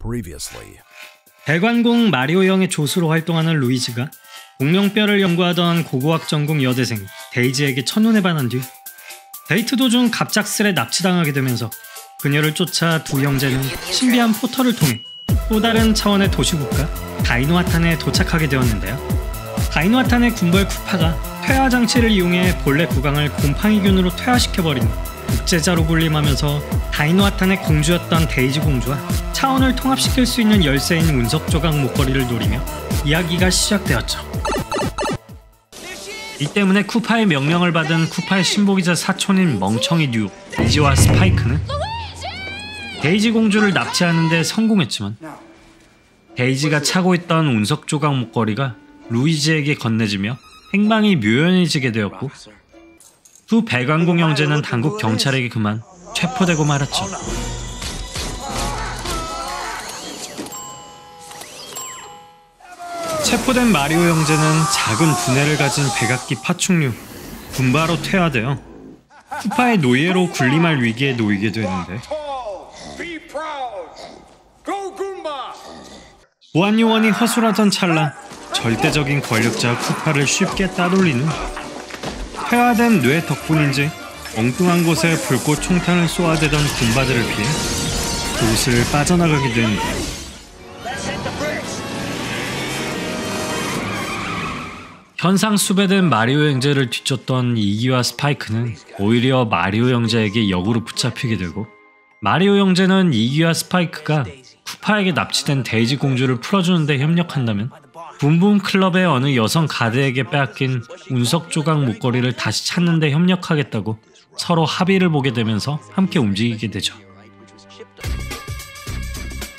Previously. 대관공 마리오형의 조수로 활동하는 루이지가 공룡뼈를 연구하던 고고학 전공 여대생 데이지에게 첫눈에 반한 뒤 데이트 도중 갑작스레 납치당하게 되면서 그녀를 쫓아 두 형제는 신비한 포털을 통해 또 다른 차원의 도시국가 다이노아탄에 도착하게 되었는데요. 다이노아탄의 군벌 쿠파가 퇴화 장치를 이용해 본래 국왕을 곰팡이균으로 퇴화시켜버린 독재자로 군림하면서 다이노아탄의 공주였던 데이지 공주와 차원을 통합시킬 수 있는 열쇠인 운석 조각 목걸이를 노리며 이야기가 시작되었죠. 이 때문에 쿠파의 명령을 받은 쿠파의 신복이자 사촌인 멍청이 듀오 데이지와 스파이크는 데이지 공주를 납치하는 데 성공했지만 데이지가 차고 있던 운석 조각 목걸이가 루이지에게 건네지며 행방이 묘연해지게 되었고 두 배관공 형제는 당국 경찰에게 그만 체포되고 말았죠. 체포된 마리오 형제는 작은 두뇌를 가진 백악기 파충류 군바로 퇴화되어 쿠파의 노예로 군림할 위기에 놓이게 되는데 보안요원이 허술하던 찰나 절대적인 권력자 쿠파를 쉽게 따돌리는 퇴화된 뇌 덕분인지 엉뚱한 곳에 불꽃 총탄을 쏘아대던 군바들을 피해 그곳을 빠져나가게 됩니다. 현상 수배된 마리오 형제를 뒤쫓던 이기와 스파이크는 오히려 마리오 형제에게 역으로 붙잡히게 되고 마리오 형제는 이기와 스파이크가 쿠파에게 납치된 데이지 공주를 풀어주는 데 협력한다면 붐붐 클럽의 어느 여성 가드에게 빼앗긴 운석 조각 목걸이를 다시 찾는 데 협력하겠다고 서로 합의를 보게 되면서 함께 움직이게 되죠.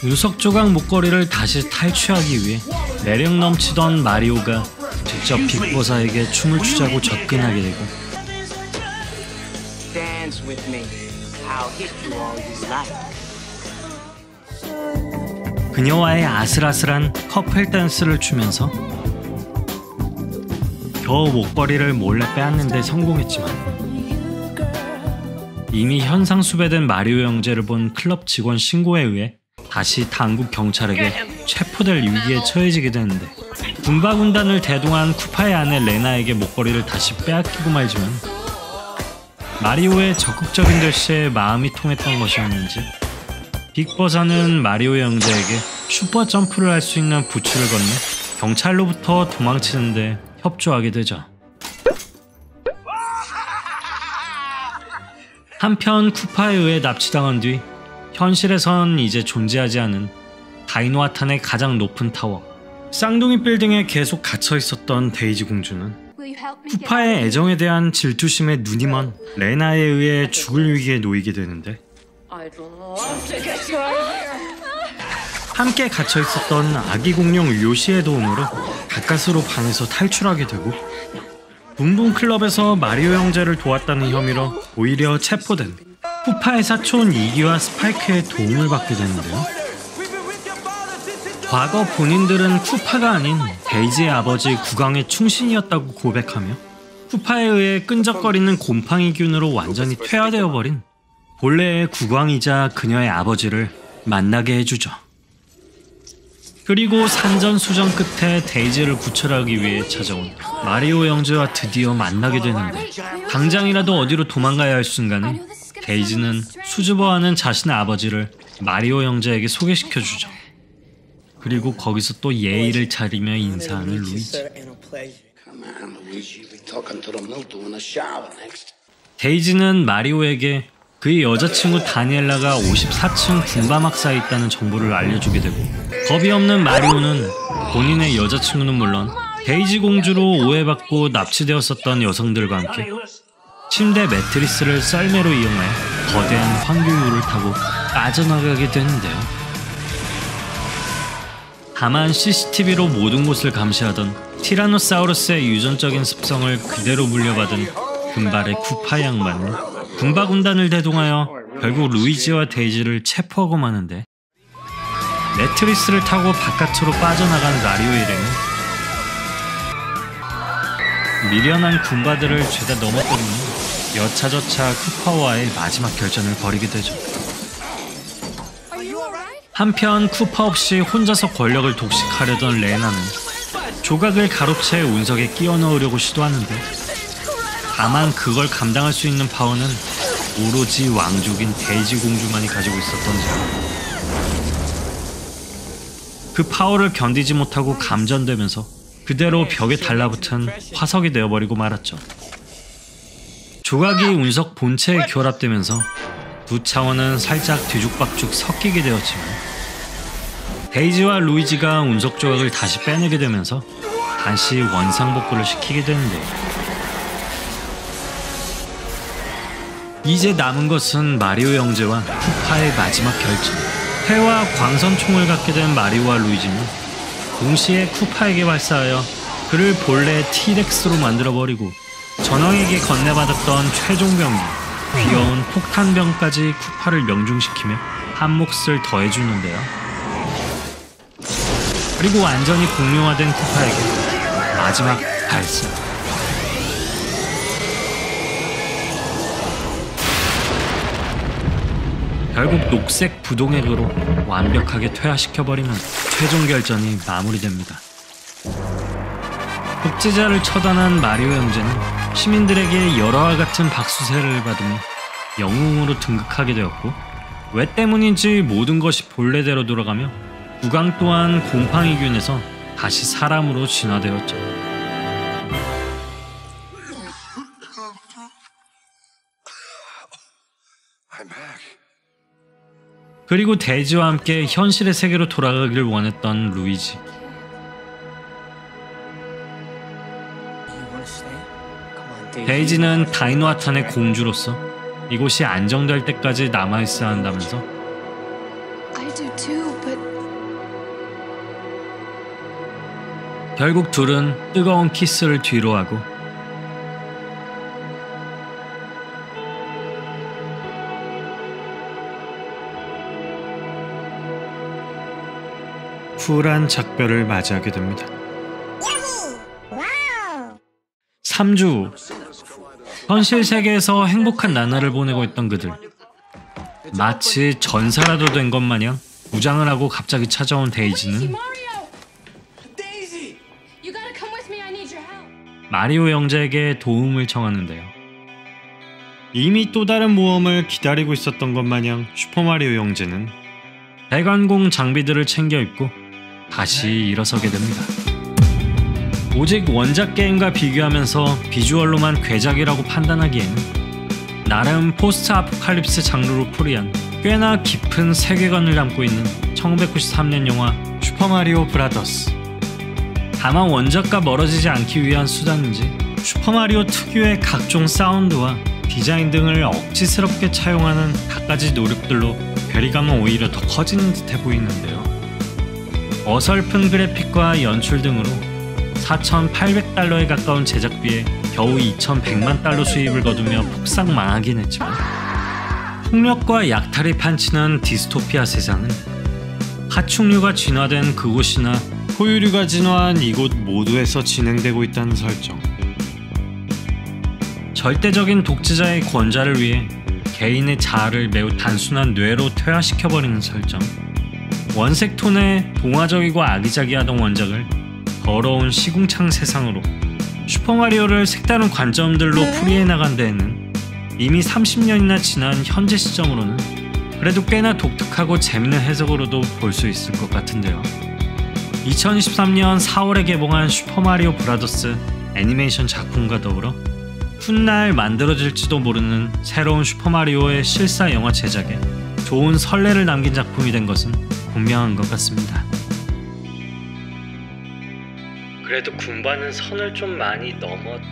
운석 조각 목걸이를 다시 탈취하기 위해 매력 넘치던 마리오가 직접 빅보사에게 춤을 추자고 접근하게 되고 그녀와의 아슬아슬한 커플 댄스를 추면서 겨우 목걸이를 몰래 빼앗는 데 성공했지만 이미 현상 수배된 마리오 형제를 본 클럽 직원 신고에 의해 다시 당국 경찰에게 체포될 위기에 처해지게 되는데 군바 군단을 대동한 쿠파의 아내 레나에게 목걸이를 다시 빼앗기고 말지만 마리오의 적극적인 대시에 마음이 통했던 것이었는지 빅버사는 마리오 형제에게 슈퍼 점프를 할 수 있는 부츠를 건네 경찰로부터 도망치는데 협조하게 되죠. 한편 쿠파에 의해 납치당한 뒤 현실에선 이제 존재하지 않은 다이노아탄의 가장 높은 타워 쌍둥이 빌딩에 계속 갇혀 있었던 데이지 공주는 쿠파의 애정에 대한 질투심에 눈이 먼 레나에 의해 죽을 위기에 놓이게 되는데 함께 갇혀 있었던 아기 공룡 요시의 도움으로 가까스로 방에서 탈출하게 되고 붐붐 클럽에서 마리오 형제를 도왔다는 혐의로 오히려 체포된 쿠파의 사촌 이기와 스파이크의 도움을 받게 되는데요. 과거 본인들은 쿠파가 아닌 데이지의 아버지 국왕의 충신이었다고 고백하며 쿠파에 의해 끈적거리는 곰팡이균으로 완전히 퇴화되어 버린 본래의 국왕이자 그녀의 아버지를 만나게 해주죠. 그리고 산전수전 끝에 데이지를 구출하기 위해 찾아온 마리오 형제와 드디어 만나게 되는데 당장이라도 어디로 도망가야 할 순간에 데이지는 수줍어하는 자신의 아버지를 마리오 형제에게 소개시켜주죠. 그리고 거기서 또 예의를 차리며 인사하는 루이지. 데이지는 마리오에게 그의 여자친구 다니엘라가 54층 군바막사에 있다는 정보를 알려주게 되고 겁이 없는 마리오는 본인의 여자친구는 물론 데이지 공주로 오해받고 납치되었었던 여성들과 함께 침대 매트리스를 썰매로 이용해 거대한 황금우를 타고 빠져나가게 되는데요. 다만 CCTV로 모든 곳을 감시하던 티라노사우루스의 유전적인 습성을 그대로 물려받은 금발의 쿠파 양반은 군바 군단을 대동하여 결국 루이지와 데이지를 체포하고 마는데 매트리스를 타고 바깥으로 빠져나간 마리오 일행은 미련한 군바들을 죄다 넘어뜨리며 여차저차 쿠파와의 마지막 결전을 벌이게 되죠. 한편 쿠파 없이 혼자서 권력을 독식하려던 레나는 조각을 가로채 운석에 끼워 넣으려고 시도하는데, 다만 그걸 감당할 수 있는 파워는 오로지 왕족인 데이지 공주만이 가지고 있었던지, 그 파워를 견디지 못하고 감전되면서 그대로 벽에 달라붙은 화석이 되어버리고 말았죠. 조각이 운석 본체에 결합되면서 두 차원은 살짝 뒤죽박죽 섞이게 되었지만, 데이지와 루이지가 운석 조각을 다시 빼내게 되면서 다시 원상복구를 시키게 되는데요. 이제 남은 것은 마리오 형제와 쿠파의 마지막 결전. 해와 광선총을 갖게 된 마리오와 루이지는 동시에 쿠파에게 발사하여 그를 본래 T-렉스로 만들어버리고, 전왕에게 건네받았던 최종 병기 귀여운 폭탄병까지 쿠파를 명중시키며 한 몫을 더해주는데요. 그리고 완전히 공룡화된 쿠파에게 마지막 발사. 결국 녹색 부동액으로 완벽하게 퇴화시켜버리면 최종 결전이 마무리됩니다. 독재자를 처단한 마리오 형제는 시민들에게 열화와 같은 박수세를 받으며 영웅으로 등극하게 되었고, 왜 때문인지 모든 것이 본래대로 돌아가며 국왕 또한 곰팡이균에서 다시 사람으로 진화되었죠. 그리고 데이지와 함께 현실의 세계로 돌아가기를 원했던 루이지. 데이지는 다이노아탄의 공주로서 이곳이 안정될 때까지 남아있어야 한다면서 결국 둘은 뜨거운 키스를 뒤로하고 쿨한 작별을 맞이하게 됩니다. 3주 후, 현실 세계에서 행복한 나날을 보내고 있던 그들. 마치 전사라도 된 것 마냥 무장을 하고 갑자기 찾아온 데이지는 마리오 형제에게 도움을 청하는데요. 이미 또 다른 모험을 기다리고 있었던 것 마냥 슈퍼마리오 형제는 대관공 장비들을 챙겨 입고 다시 일어서게 됩니다. 오직 원작 게임과 비교하면서 비주얼로만 괴작이라고 판단하기에는 나름 포스트 아포칼립스 장르로 풀이한 꽤나 깊은 세계관을 담고 있는 1993년 영화 슈퍼마리오 브라더스. 다만 원작과 멀어지지 않기 위한 수단인지 슈퍼마리오 특유의 각종 사운드와 디자인 등을 억지스럽게 차용하는 갖가지 노력들로 괴리감은 오히려 더 커지는 듯해 보이는데요. 어설픈 그래픽과 연출 등으로 4,800달러에 가까운 제작비에 겨우 2,100만 달러 수입을 거두며 폭삭 망하긴 했지만, 폭력과 약탈이 판치는 디스토피아 세상은 파충류가 진화된 그곳이나 포유류가 진화한 이곳 모두에서 진행되고 있다는 설정. 절대적인 독재자의 권좌를 위해 개인의 자아를 매우 단순한 뇌로 퇴화시켜버리는 설정. 원색 톤의 동화적이고 아기자기하던 원작을 더러운 시궁창 세상으로 슈퍼마리오를 색다른 관점들로 풀이해 나간 데에는 이미 30년이나 지난 현재 시점으로는 그래도 꽤나 독특하고 재밌는 해석으로도 볼 수 있을 것 같은데요. 2023년 4월에 개봉한 슈퍼마리오 브라더스 애니메이션 작품과 더불어 훗날 만들어질지도 모르는 새로운 슈퍼마리오의 실사 영화 제작에 좋은 선례를 남긴 작품이 된 것은 분명한 것 같습니다. 그래도 군반은 선을 좀 많이 넘었지.